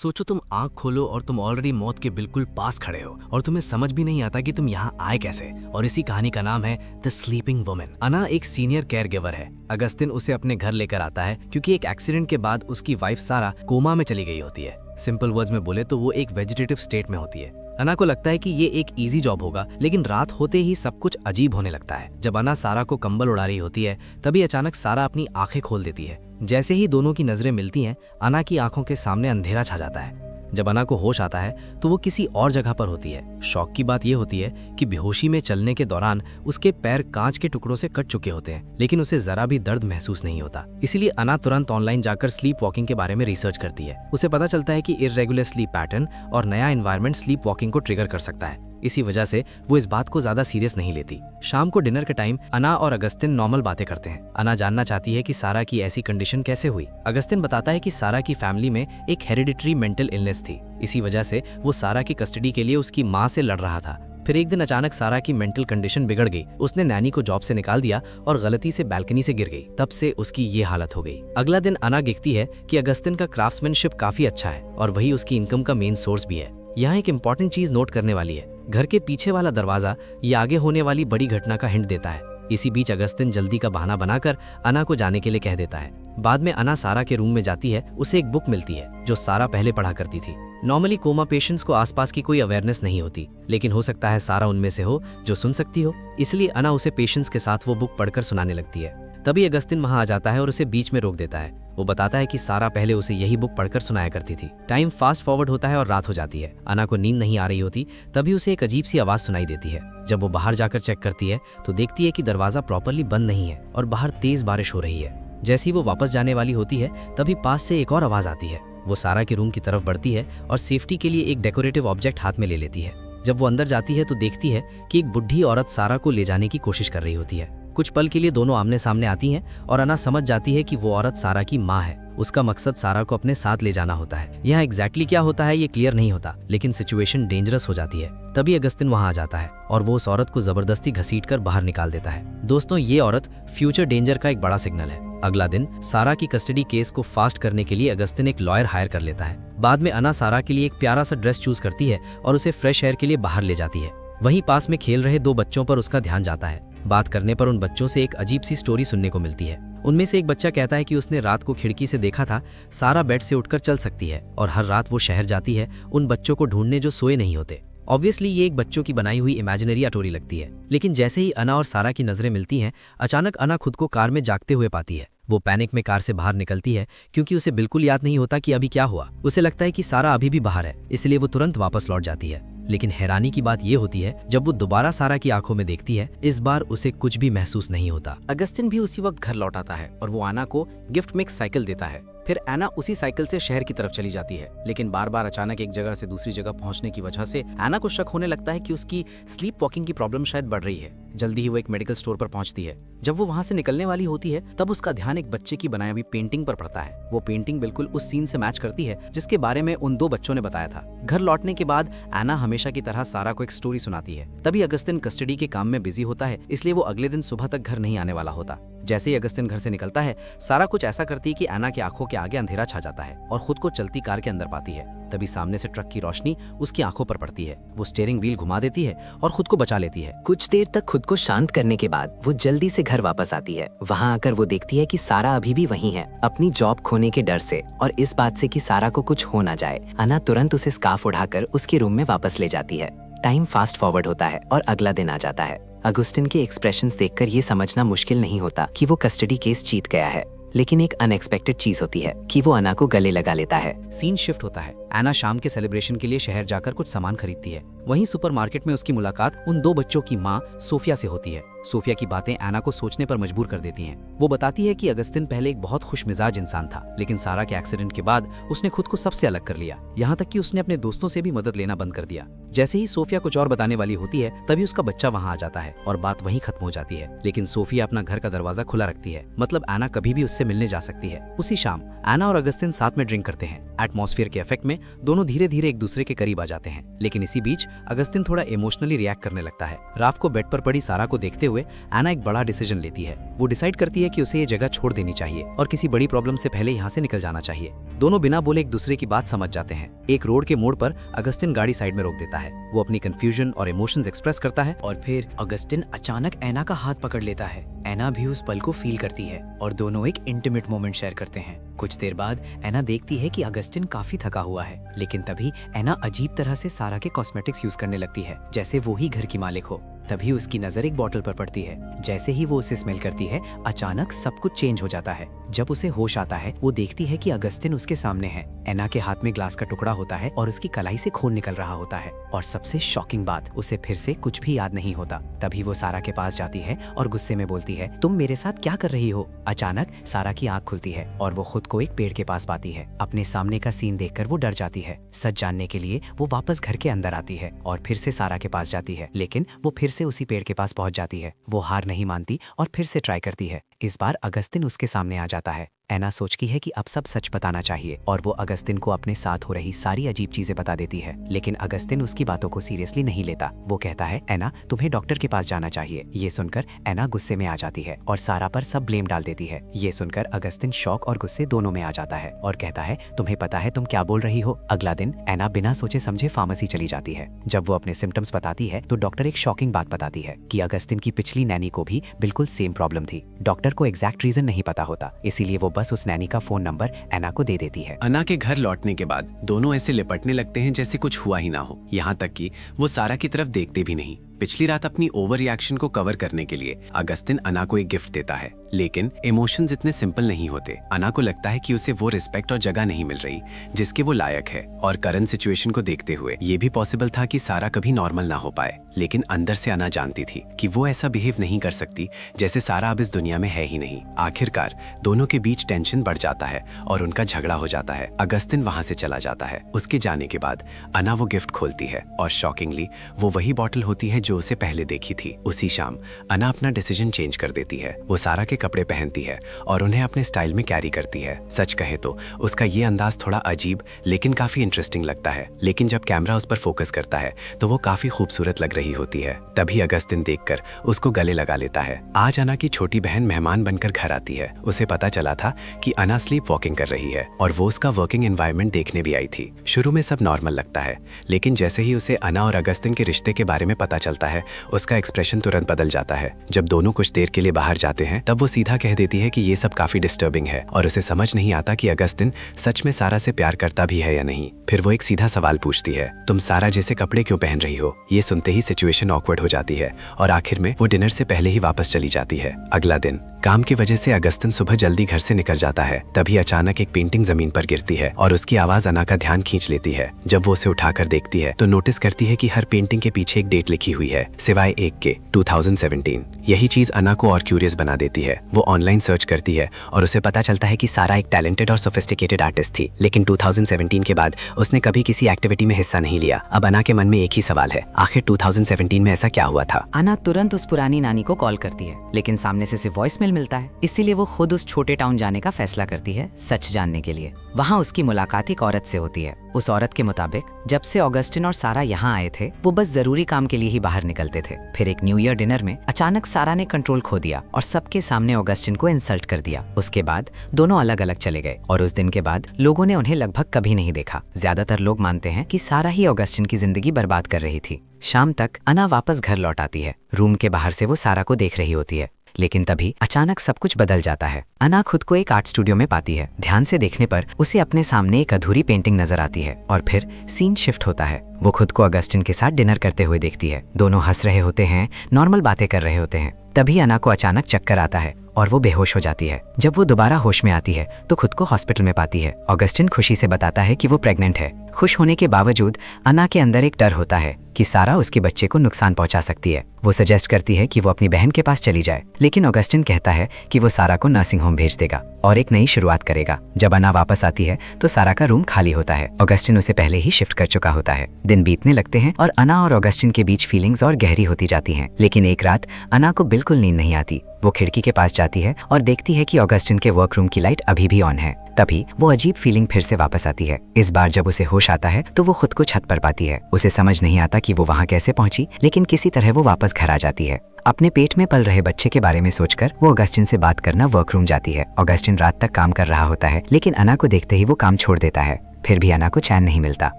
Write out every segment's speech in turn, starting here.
सोचो तुम आंख खोलो और तुम ऑलरेडी मौत के बिल्कुल पास खड़े हो और तुम्हें समझ भी नहीं आता कि तुम यहाँ आए कैसे। और इसी कहानी का नाम है द स्लीपिंग वुमन। अना एक सीनियर केयर गिवर है। अगस्तिन उसे अपने घर लेकर आता है क्योंकि एक एक्सीडेंट के बाद उसकी वाइफ सारा कोमा में चली गई होती है। सिंपल वर्ड्स में बोले तो वो एक वेजिटेटिव स्टेट में होती है। अना को लगता है कि ये एक इजी जॉब होगा, लेकिन रात होते ही सब कुछ अजीब होने लगता है। जब अना सारा को कंबल उड़ा रही होती है तभी अचानक सारा अपनी आंखें खोल देती है। जैसे ही दोनों की नजरें मिलती हैं, अना की आंखों के सामने अंधेरा छा जाता है। जब अना को होश आता है तो वो किसी और जगह पर होती है। शॉक की बात यह होती है कि बेहोशी में चलने के दौरान उसके पैर कांच के टुकड़ों से कट चुके होते हैं, लेकिन उसे जरा भी दर्द महसूस नहीं होता। इसीलिए अना तुरंत ऑनलाइन जाकर स्लीप वॉकिंग के बारे में रिसर्च करती है। उसे पता चलता है कि इर्रेगुलर स्लीप पैटर्न और नया एनवायरनमेंट स्लीप वॉकिंग को ट्रिगर कर सकता है। इसी वजह से वो इस बात को ज्यादा सीरियस नहीं लेती। शाम को डिनर के टाइम अना और अगस्तिन नॉर्मल बातें करते हैं। अना जानना चाहती है कि सारा की ऐसी कंडीशन कैसे हुई। अगस्तिन बताता है कि सारा की फैमिली में एक हेरिडिटरी मेंटल इलनेस थी। इसी वजह से वो सारा की कस्टडी के लिए उसकी माँ से लड़ रहा था। फिर एक दिन अचानक सारा की मेंटल कंडीशन बिगड़ गई। उसने नैनी को जॉब से निकाल दिया और गलती से बैल्कनी से गिर गई। तब से उसकी ये हालत हो गई। अगला दिन अना देखती है कि अगस्तिन का क्राफ्ट्समैनशिप काफी अच्छा है और वही उसकी इनकम का मेन सोर्स भी है। यहाँ एक इम्पॉर्टेंट चीज नोट करने वाली है। घर के पीछे वाला दरवाजा ये आगे होने वाली बड़ी घटना का हिंट देता है। इसी बीच अगस्तिन जल्दी का बहाना बनाकर अना को जाने के लिए कह देता है। बाद में अना सारा के रूम में जाती है। उसे एक बुक मिलती है जो सारा पहले पढ़ा करती थी। नॉर्मली कोमा पेशेंट्स को आसपास की कोई अवेयरनेस नहीं होती, लेकिन हो सकता है सारा उनमें से हो जो सुन सकती हो। इसलिए अना उसे पेशेंट्स के साथ वो बुक पढ़कर सुनाने लगती है। तभी अगस्तिन वहां आ जाता है और उसे बीच में रोक देता है। वो बताता है कि सारा पहले उसे यही बुक पढ़कर सुनाया करती थी। टाइम फास्ट फॉरवर्ड होता है और रात हो जाती है। अना को नींद नहीं आ रही होती, तभी उसे एक अजीब सी आवाज सुनाई देती है। जब वो बाहर जाकर चेक करती है तो देखती है कि दरवाजा प्रॉपरली बंद नहीं है और बाहर तेज बारिश हो रही है। जैसे ही वो वापस जाने वाली होती है तभी पास से एक और आवाज आती है। वो सारा के रूम की तरफ बढ़ती है और सेफ्टी के लिए एक डेकोरेटिव ऑब्जेक्ट हाथ में ले लेती है। जब वो अंदर जाती है तो देखती है कि एक बुढ़ी औरत सारा को ले जाने की कोशिश कर रही होती है। कुछ पल के लिए दोनों आमने सामने आती हैं और अना समझ जाती है कि वो औरत सारा की माँ है। उसका मकसद सारा को अपने साथ ले जाना होता है। यहाँ एग्जैक्टली क्या होता है ये क्लियर नहीं होता, लेकिन सिचुएशन डेंजरस हो जाती है। तभी अगस्तिन वहां आ जाता है और वो उस औरत को जबरदस्ती घसीटकर बाहर निकाल देता है। दोस्तों, ये औरत फ्यूचर डेंजर का एक बड़ा सिग्नल है। अगला दिन सारा की कस्टडी केस को फास्ट करने के लिए अगस्तिन एक लॉयर हायर कर लेता है। बाद में अना सारा के लिए एक प्यारा सा ड्रेस चूज करती है और उसे फ्रेश एयर के लिए बाहर ले जाती है। वहीं पास में खेल रहे दो बच्चों पर उसका ध्यान जाता है। बात करने पर उन बच्चों से एक अजीब सी स्टोरी सुनने को मिलती है। उनमें से एक बच्चा कहता है कि उसने रात को खिड़की से देखा था सारा बेड से उठकर चल सकती है और हर रात वो शहर जाती है उन बच्चों को ढूंढने जो सोए नहीं होते। ऑब्वियसली ये एक बच्चों की बनाई हुई इमेजिनरी स्टोरी लगती है, लेकिन जैसे ही अना और सारा की नजरें मिलती हैं, अचानक अना खुद को कार में जागते हुए पाती है। वो पैनिक में कार से बाहर निकलती है क्योंकि उसे बिल्कुल याद नहीं होता कि अभी क्या हुआ। उसे लगता है कि सारा अभी भी बाहर है, इसलिए वो तुरंत वापस लौट जाती है। लेकिन हैरानी की बात यह होती है जब वो दोबारा सारा की आंखों में देखती है, इस बार उसे कुछ भी महसूस नहीं होता। अगस्तिन भी उसी वक्त घर लौट आता है और वो आना को गिफ्ट में एक साइकिल देता है। फिर एना उसी साइकिल से शहर की तरफ चली जाती है, लेकिन बार बार अचानक एक जगह से दूसरी जगह पहुंचने की वजह से एना को शक होने लगता है कि उसकी स्लीप वॉकिंग की प्रॉब्लम शायद बढ़ रही है। जल्दी ही वो एक मेडिकल स्टोर पर पहुंचती है। जब वो वहां से निकलने वाली होती है तब उसका ध्यान एक बच्चे की बनाई हुई पेंटिंग पर पड़ता है। वो पेंटिंग बिल्कुल उस सीन से मैच करती है जिसके बारे में उन दो बच्चों ने बताया था। घर लौटने के बाद एना हमेशा की तरह सारा को एक स्टोरी सुनाती है। तभी अगस्तिन कस्टडी के काम में बिजी होता है, इसलिए वो अगले दिन सुबह तक घर नहीं आने वाला होता। जैसे ही अगस्तिन घर से निकलता है, सारा कुछ ऐसा करती है कि एना की आंखों के आगे अंधेरा छा जाता है और खुद को चलती कार के अंदर पाती है। तभी सामने से ट्रक की रोशनी उसकी आंखों पर पड़ती है। वो स्टीयरिंग व्हील घुमा देती है और खुद को बचा लेती है। कुछ देर तक खुद को शांत करने के बाद वो जल्दी से घर वापस आती है। वहाँ आकर वो देखती है कि सारा अभी भी वहीं है, अपनी जॉब खोने के डर से और इस बात से कि सारा को कुछ हो ना जाए। अना तुरंत उसे स्कार्फ उठाकर उसके रूम में वापस ले जाती है। टाइम फास्ट फॉरवर्ड होता है और अगला दिन आ जाता है। अगस्तिन के एक्सप्रेशंस देखकर ये समझना मुश्किल नहीं होता कि वो कस्टडी केस जीत गया है, लेकिन एक अनएक्सपेक्टेड चीज होती है कि वो अना को गले लगा लेता है। सीन शिफ्ट होता है। एना शाम के सेलिब्रेशन के लिए शहर जाकर कुछ सामान खरीदती है। वहीं सुपरमार्केट में उसकी मुलाकात उन दो बच्चों की माँ सोफिया से होती है। सोफिया की बातें एना को सोचने पर मजबूर कर देती हैं। वो बताती है कि अगस्तिन पहले एक बहुत खुशमिजाज इंसान था, लेकिन सारा के एक्सीडेंट के बाद उसने खुद को सबसे अलग कर लिया। यहाँ तक कि उसने अपने दोस्तों से भी मदद लेना बंद कर दिया। जैसे ही सोफिया कुछ और बताने वाली होती है तभी उसका बच्चा वहाँ आ जाता है और बात वहीं खत्म हो जाती है। लेकिन सोफिया अपना घर का दरवाजा खुला रखती है, मतलब एना कभी भी उससे मिलने जा सकती है। उसी शाम एना और अगस्तिन साथ में ड्रिंक करते हैं। एटमॉस्फेयर के इफेक्ट में दोनों धीरे धीरे एक दूसरे के करीब आ जाते हैं। लेकिन इसी बीच अगस्तिन थोड़ा इमोशनली रिएक्ट करने लगता है। रात को बेड पर पड़ी सारा को देखते हुए एना एक बड़ा डिसीजन लेती है। वो डिसाइड करती है कि उसे ये जगह छोड़ देनी चाहिए और किसी बड़ी प्रॉब्लम से पहले यहाँ से निकल जाना चाहिए। दोनों बिना बोले एक दूसरे की बात समझ जाते हैं। एक रोड के मोड़ पर अगस्तिन गाड़ी साइड में रोक देता है। वो अपनी कंफ्यूजन और इमोशंस एक्सप्रेस करता है और फिर अगस्तिन अचानक एना का हाथ पकड़ लेता है। एना भी उस पल को फील करती है और दोनों एक इंटीमेट मोमेंट शेयर करते हैं। कुछ देर बाद एना देखती है कि अगस्तिन काफी थका हुआ है, लेकिन तभी एना अजीब तरह से सारा के कॉस्मेटिक्स यूज करने लगती है, जैसे वो ही घर की मालिक हो। तभी उसकी नजर एक बॉटल पर पड़ती है। जैसे ही वो उसे स्मेल करती है, अचानक सब कुछ चेंज हो जाता है। जब उसे होश आता है, वो देखती है कि अगस्तिन उसके सामने है। एना के हाथ में ग्लास का टुकड़ा होता है और उसकी कलाई से खून निकल रहा होता है। और सबसे शॉकिंग बात, उसे फिर से कुछ भी याद नहीं होता। तभी वो सारा के पास जाती है और गुस्से में बोलती है, तुम मेरे साथ क्या कर रही हो? अचानक सारा की आंख खुलती है और वो खुद को एक पेड़ के पास पाती है। अपने सामने का सीन देखकर वो डर जाती है। सच जानने के लिए वो वापस घर के अंदर आती है और फिर से सारा के पास जाती है, लेकिन वो फिर से उसी पेड़ के पास पहुंच जाती है। वो हार नहीं मानती और फिर से ट्राई करती है। इस बार अगस्तिन उसके सामने आ जाता है। एना सोचती है कि अब सब सच बताना चाहिए और वो अगस्तिन को अपने साथ हो रही सारी अजीब चीजें बता देती है। लेकिन अगस्तिन उसकी बातों को सीरियसली नहीं लेता। वो कहता है, एना तुम्हें डॉक्टर के पास जाना चाहिए। ये सुनकर एना गुस्से में आ जाती है और सारा पर सब ब्लेम डाल देती है। ये सुनकर अगस्तिन शॉक और गुस्से दोनों में आ जाता है और कहता है, तुम्हें पता है तुम क्या बोल रही हो? अगला दिन एना बिना सोचे समझे फार्मेसी चली जाती है। जब वो अपने सिम्टम्स बताती है तो डॉक्टर एक शॉकिंग बात बताती है कि अगस्तिन की पिछली नैनी को भी बिल्कुल सेम प्रॉब्लम थी। डॉक्टर को एग्जैक्ट रीजन नहीं पता होता, इसीलिए वो बस उस नैनी का फोन नंबर एना को दे देती है। अना के घर लौटने के बाद दोनों ऐसे लिपटने लगते हैं जैसे कुछ हुआ ही ना हो। यहाँ तक कि वो सारा की तरफ देखते भी नहीं। पिछली रात अपनी ओवर रिएक्शन को कवर करने के लिए अगस्तिन अना को एक गिफ्ट देता है, लेकिन इमोशंस इतने सिंपल नहीं होते। अना को लगता है कि उसे वो रिस्पेक्ट और जगह नहीं मिल रही जिसके वो लायक है। और करंट सिचुएशन को देखते हुए ये भी पॉसिबल था कि सारा कभी नॉर्मल ना हो पाए, लेकिन अंदर से अना जानती थी कि वो ऐसा बिहेव नहीं कर सकती जैसे सारा अब इस दुनिया में है ही नहीं। आखिरकार दोनों के बीच टेंशन बढ़ जाता है और उनका झगड़ा हो जाता है। अगस्तिन वहां से चला जाता है। उसके जाने के बाद अना वो गिफ्ट खोलती है और शॉकिंगली वो वही बॉटल होती है जो उसे पहले देखी थी। उसी शाम अना अपना डिसीजन चेंज कर देती है। वो सारा के कपड़े पहनती है और उन्हें अपने स्टाइल में कैरी करती है। सच कहे तो उसका ये अंदाज थोड़ा अजीब लेकिन काफी इंटरेस्टिंग लगता है, लेकिन जब कैमरा उस पर फोकस करता है तो वो काफी खूबसूरत लग रही होती है। तभी अगस्तिन देखकर उसको गले लगा लेता है। आज अना की छोटी बहन मेहमान बनकर घर आती है। उसे पता चला था कि अना स्लीप वॉकिंग कर रही है और वो उसका वर्किंग एनवायरनमेंट देखने भी आई थी। शुरू में सब नॉर्मल लगता है, लेकिन जैसे ही उसे अना और अगस्तिन के रिश्ते के बारे में पता चलता है, उसका एक्सप्रेशन तुरंत बदल जाता है। जब दोनों कुछ देर के लिए बाहर जाते हैं तब वो सीधा कह देती है कि ये सब काफी डिस्टर्बिंग है और उसे समझ नहीं आता कि अगस्तिन सच में सारा से प्यार करता भी है या नहीं। फिर वो एक सीधा सवाल पूछती है, तुम सारा जैसे कपड़े क्यों पहन रही हो? ये सुनते ही सिचुएशन ऑकवर्ड हो जाती है और आखिर में वो डिनर से पहले ही वापस चली जाती है। अगला दिन काम की वजह से अगस्तिन सुबह जल्दी घर से निकल जाता है। तभी अचानक एक पेंटिंग जमीन पर गिरती है और उसकी आवाज अना का ध्यान खींच लेती है। जब वो उसे उठाकर देखती है तो नोटिस करती है कि हर पेंटिंग के पीछे एक डेट लिखी हुई है, सिवाय एक के 2017। यही चीज अना को और क्यूरियस बना देती है। वो ऑनलाइन सर्च करती है और उसे पता चलता है कि सारा एक टैलेंटेड और सोफिस्टिकेटेड आर्टिस्ट थी, लेकिन 2017 के बाद उसने कभी किसी एक्टिविटी में हिस्सा नहीं लिया। अब अना के मन में एक ही सवाल है, आखिर 2017 में ऐसा क्या हुआ था? अना तुरंत उस पुरानी नानी को कॉल करती है, लेकिन सामने से सिर्फ वॉइसमेल मिलता है। इसीलिए वो खुद उस छोटे टाउन जाने का फैसला करती है सच जानने के लिए। वहाँ उसकी मुलाकात एक औरत से होती है। उस औरत के मुताबिक जब से ऑगस्टिन और सारा यहाँ आए थे वो बस जरूरी काम के लिए ही बाहर निकलते थे। फिर एक न्यू ईयर डिनर में अचानक सारा ने कंट्रोल खो दिया और सबके सामने ऑगस्टिन को इंसल्ट कर दिया। उसके बाद दोनों अलग अलग चले गए और उस दिन के बाद लोगों ने उन्हें लगभग कभी नहीं देखा। ज्यादातर लोग मानते हैं कि सारा ही ऑगस्टिन की जिंदगी बर्बाद कर रही थी। शाम तक अना वापस घर लौट आती है। रूम के बाहर से वो सारा को देख रही होती है, लेकिन तभी अचानक सब कुछ बदल जाता है। अना खुद को एक आर्ट स्टूडियो में पाती है। ध्यान से देखने पर उसे अपने सामने एक अधूरी पेंटिंग नजर आती है और फिर सीन शिफ्ट होता है। वो खुद को ऑगस्टिन के साथ डिनर करते हुए देखती है। दोनों हंस रहे होते हैं, नॉर्मल बातें कर रहे होते हैं। तभी अना को अचानक चक्कर आता है और वो बेहोश हो जाती है। जब वो दोबारा होश में आती है तो खुद को हॉस्पिटल में पाती है। ऑगस्टिन खुशी से बताता है कि वो प्रेग्नेंट है। खुश होने के बावजूद अना के अंदर एक डर होता है कि सारा उसके बच्चे को नुकसान पहुंचा सकती है। वो सजेस्ट करती है कि वो अपनी बहन के पास चली जाए, लेकिन ऑगस्टिन कहता है कि वो सारा को नर्सिंग होम भेज देगा और एक नई शुरुआत करेगा। जब अना वापस आती है तो सारा का रूम खाली होता है। ऑगस्टिन उसे पहले ही शिफ्ट कर चुका होता है। दिन बीतने लगते हैं और अना और ऑगस्टिन के बीच फीलिंग्स और गहरी होती जाती हैं। लेकिन एक रात अना को बिल्कुल नींद नहीं आती। वो खिड़की के पास जाती है और देखती है कि ऑगस्टिन के वर्क रूम की लाइट अभी भी ऑन है। तभी वो अजीब फीलिंग फिर से वापस आती है। इस बार जब उसे होश आता है तो वो खुद को छत पर पाती है। उसे समझ नहीं आता कि वो वहाँ कैसे पहुंची, लेकिन किसी तरह वो वापस घर आ जाती है। अपने पेट में पल रहे बच्चे के बारे में सोचकर वो ऑगस्टिन से बात करना वर्करूम जाती है। ऑगस्टिन रात तक काम कर रहा होता है, लेकिन अना को देखते ही वो काम छोड़ देता है। फिर भी अना को चैन नहीं मिलता।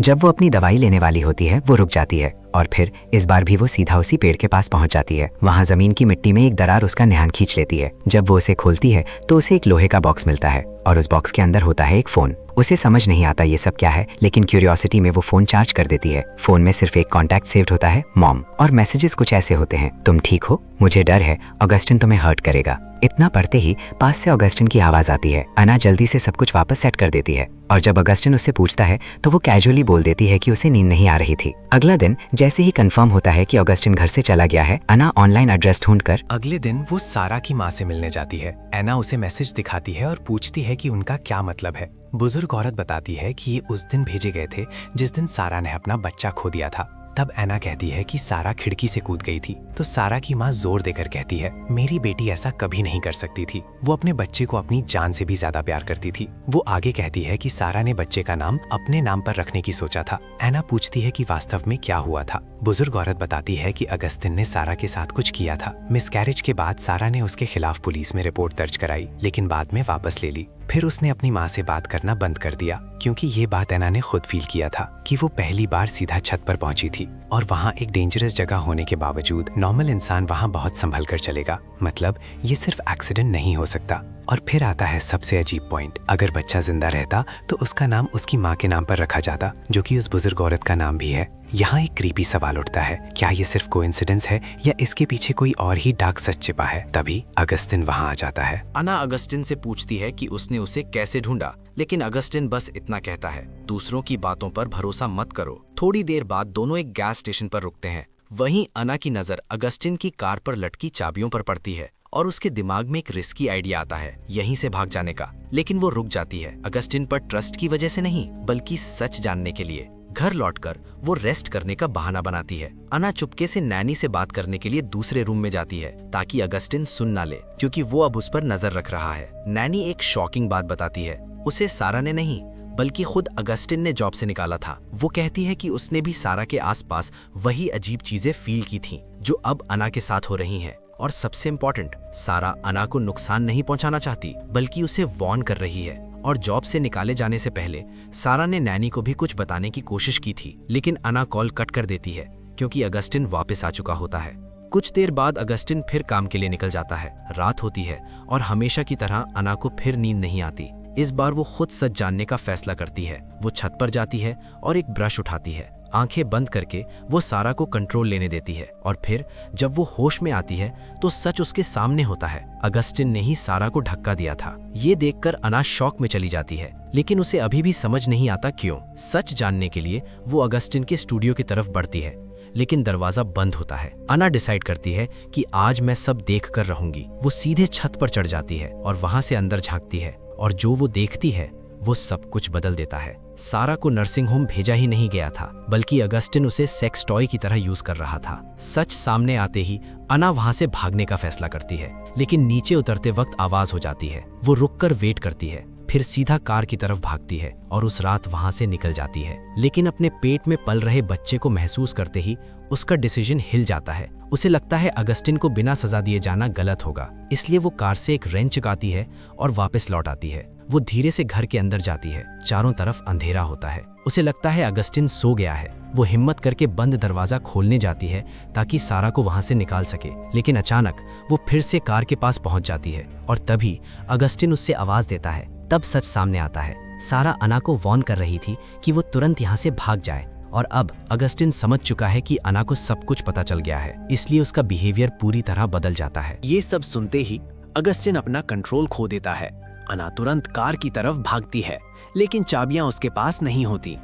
जब वो अपनी दवाई लेने वाली होती है वो रुक जाती है और फिर इस बार भी वो सीधा उसी पेड़ के पास पहुंच जाती है। वहाँ जमीन की मिट्टी में एक दरार उसका ध्यान खींच लेती है। जब वो उसे खोलती है तो उसे एक लोहे का बॉक्स मिलता है और उस बॉक्स के अंदर होता है एक फोन। उसे समझ नहीं आता ये सब क्या है, लेकिन क्यूरियोसिटी में वो फोन चार्ज कर देती है। फोन में सिर्फ एक कॉन्टैक्ट सेव्ड होता है, मॉम, और मैसेजेस कुछ ऐसे होते हैं, तुम ठीक हो, मुझे डर है, ऑगस्टिन तुम्हें हर्ट करेगा। इतना पढ़ते ही पास से ऑगस्टिन की आवाज आती है। अना जल्दी से सब कुछ वापस सेट कर देती है और जब ऑगस्टिन उससे पूछता है तो वो कैजुअली बोल देती है कि उसे नींद नहीं आ रही थी। अगला दिन जैसे ही कंफर्म होता है कि ऑगस्टिन घर से चला गया है, अना ऑनलाइन एड्रेस ढूंढकर अगले दिन वो सारा की माँ से मिलने जाती है। एना उसे मैसेज दिखाती है और पूछती है कि उनका क्या मतलब है। बुजुर्ग औरत बताती है कि ये उस दिन भेजे गए थे जिस दिन सारा ने अपना बच्चा खो दिया था। तब एना कहती है कि सारा खिड़की से कूद गई थी, तो सारा की माँ जोर देकर कहती है, मेरी बेटी ऐसा कभी नहीं कर सकती थी, वो अपने बच्चे को अपनी जान से भी ज्यादा प्यार करती थी। वो आगे कहती है कि सारा ने बच्चे का नाम अपने नाम पर रखने की सोचा था। एना पूछती है कि वास्तव में क्या हुआ था। बुजुर्ग औरत बताती है कि अगस्तिन ने सारा के साथ कुछ किया था। मिसकैरेज के बाद सारा ने उसके खिलाफ पुलिस में रिपोर्ट दर्ज कराई, लेकिन बाद में वापस ले ली। फिर उसने अपनी माँ से बात करना बंद कर दिया, क्योंकि ये बात एना ने खुद फील किया था कि वो पहली बार सीधा छत पर पहुंची थी और वहाँ एक डेंजरस जगह होने के बावजूद नॉर्मल इंसान वहाँ बहुत संभल कर चलेगा। मतलब ये सिर्फ एक्सीडेंट नहीं हो सकता। और फिर आता है सबसे अजीब पॉइंट, अगर बच्चा जिंदा रहता तो उसका नाम उसकी माँ के नाम पर रखा जाता, जो कि उस बुजुर्ग औरत का नाम भी है। यहाँ एक क्रीपी सवाल उठता है, क्या ये सिर्फ कोइंसिडेंस है या इसके पीछे कोई और ही डार्क सच छिपा है? तभी अगस्तिन वहाँ आ जाता है। अना अगस्टिन से पूछती है कि उसने उसे कैसे ढूंढा, लेकिन अगस्टिन बस इतना कहता है, दूसरों की बातों पर भरोसा मत करो। थोड़ी देर बाद दोनों एक गैस स्टेशन पर रुकते हैं। वहीं अना की नजर अगस्टिन की कार पर लटकी चाबियों पर पड़ती है और उसके दिमाग में एक रिस्की आइडिया आता है, यहीं से भाग जाने का। लेकिन वो रुक जाती है, अगस्टिन पर ट्रस्ट की वजह से नहीं, बल्कि सच जानने के लिए। घर लौटकर वो रेस्ट करने का बहाना बनाती है। अना चुपके से नैनी से बात करने के लिए दूसरे रूम में जाती है, ताकि अगस्टिन सुन ना ले, क्योंकि वो अब उस पर नजर रख रहा है। नैनी एक शॉकिंग बात बताती है, उसे सारा ने नहीं बल्कि खुद अगस्टिन ने जॉब से निकाला था। वो कहती है कि उसने भी सारा के आसपास वही अजीब चीजें फील की थीं, जो अब अना के साथ हो रही हैं। और सबसे इम्पोर्टेंट, सारा अना को नुकसान नहीं पहुंचाना चाहती, बल्कि उसे वॉर्न कर रही है। और जॉब से निकाले जाने से पहले सारा ने नैनी को भी कुछ बताने की कोशिश की थी, लेकिन अना कॉल कट कर देती है, क्योंकि अगस्टिन वापस आ चुका होता है। कुछ देर बाद अगस्टिन फिर काम के लिए निकल जाता है। रात होती है और हमेशा की तरह अना को फिर नींद नहीं आती। इस बार वो खुद सच जानने का फैसला करती है। वो छत पर जाती है और एक ब्रश उठाती है। आंखें बंद करके वो सारा को कंट्रोल लेने देती है और फिर जब वो होश में आती है तो सच उसके सामने होता है। अगस्टिन ने ही सारा को धक्का दिया था। ये देखकर अना शॉक में चली जाती है, लेकिन उसे अभी भी समझ नहीं आता क्यों। सच जानने के लिए वो अगस्टिन के स्टूडियो की तरफ बढ़ती है, लेकिन दरवाजा बंद होता है। अना डिसाइड करती है कि आज मैं सब देख कर रहूंगी। वो सीधे छत पर चढ़ जाती है और वहां से अंदर झांकती है, और जो वो देखती है वो सब कुछ बदल देता है। सारा को नर्सिंग होम भेजा ही नहीं गया था, बल्कि अगस्टिन उसे सेक्स टॉय की तरह यूज कर रहा था। सच सामने आते ही अना वहां से भागने का फैसला करती है, लेकिन नीचे उतरते वक्त आवाज हो जाती है। वो रुककर वेट करती है, फिर सीधा कार की तरफ भागती है और उस रात वहां से निकल जाती है। लेकिन अपने पेट में पल रहे बच्चे को महसूस करते ही उसका डिसीजन हिल जाता है। उसे लगता है अगस्टिन को बिना सजा दिए जाना गलत होगा, इसलिए वो कार से एक रेंच चुकाती है और वापस लौट आती है। वो धीरे से घर के अंदर जाती है। चारों तरफ अंधेरा होता है। उसे लगता है अगस्टिन सो गया है। वो हिम्मत करके बंद दरवाजा खोलने जाती है ताकि सारा को वहां से निकाल सके, लेकिन अचानक वो फिर से कार के पास पहुंच जाती है और तभी अगस्टिन उससे आवाज देता है। तब सच सामने आता है। सारा अना को वॉर्न कर रही थी कि वो तुरंत यहाँ से भाग जाए और अब अगस्टिन समझ चुका है कि अना को सब कुछ पता चल गया है, इसलिए उसका बिहेवियर पूरी तरह बदल जाता है। ये सब सुनते ही अगस्टिन अपना कंट्रोल खो देता है। अना तुरंत कार की तरफ भागती है, लेकिन चाबियां उसके पास नहीं होती,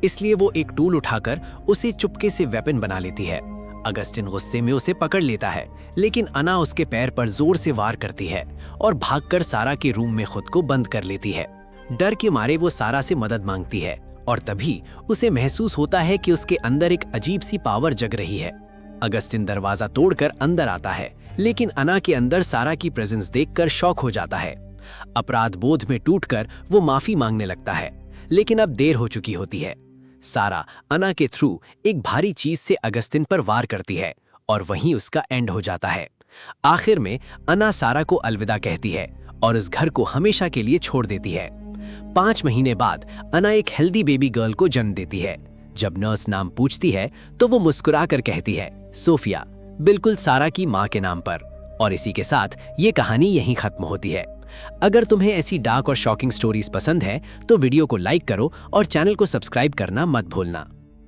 इसलिए वो एक टूल उठाकर उसे चुपके से वेपन बना लेती है। अगस्टिन गुस्से में उसे पकड़ लेता है, लेकिन अना उसके पैर पर जोर से वार करती है और भागकर सारा के रूम में खुद को बंद कर लेती है। डर के मारे वो सारा से मदद मांगती है और तभी उसे महसूस होता है कि उसके अंदर एक अजीब सी पावर जग रही है। अगस्टिन दरवाजा तोड़कर अंदर आता है, लेकिन अना के अंदर सारा की प्रेजेंस देखकर शॉक हो जाता है। अपराध बोध में टूटकर वो माफी मांगने लगता है, लेकिन अब देर हो चुकी होती है। सारा अना के थ्रू एक भारी चीज से अगस्तिन पर वार करती है और वहीं उसका एंड हो जाता है। आखिर में अना सारा को अलविदा कहती है और इस घर को हमेशा के लिए छोड़ देती है। 5 महीने बाद अना एक हेल्दी बेबी गर्ल को जन्म देती है। जब नर्स नाम पूछती है तो वो मुस्कुराकर कहती है सोफिया, बिल्कुल सारा की माँ के नाम पर। और इसी के साथ ये कहानी यहीं खत्म होती है। अगर तुम्हें ऐसी डार्क और शॉकिंग स्टोरीज पसंद है तो वीडियो को लाइक करो और चैनल को सब्सक्राइब करना मत भूलना।